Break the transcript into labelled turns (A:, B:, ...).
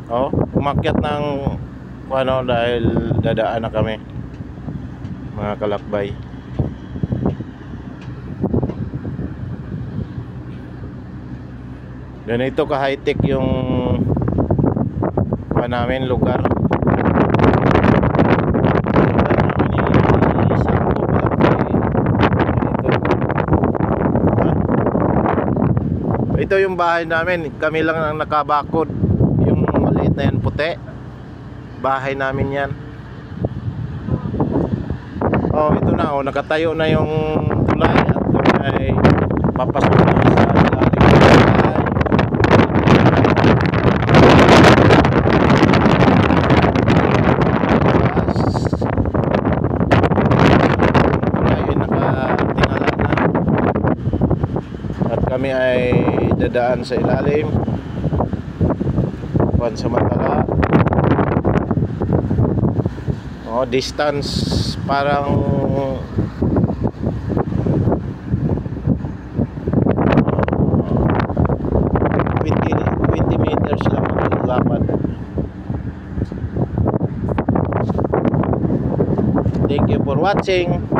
A: Oh, umakyat ng ano dahil dadaan na kami, mga kalakbay. Ganito ka high-tech yung namin lugar. Ito yung bahay namin, kami lang ang nakabakod. Yung maliit na yan puti, bahay namin yan. Oh, ito na, oh, nakatayo na yung tulay at kami ay papasok na sa ilalim ng bahay. Kami ay dadaan sa ilalim pansamantala. Oh, distance parang 20 meters lang ang lapad. Thank you for watching.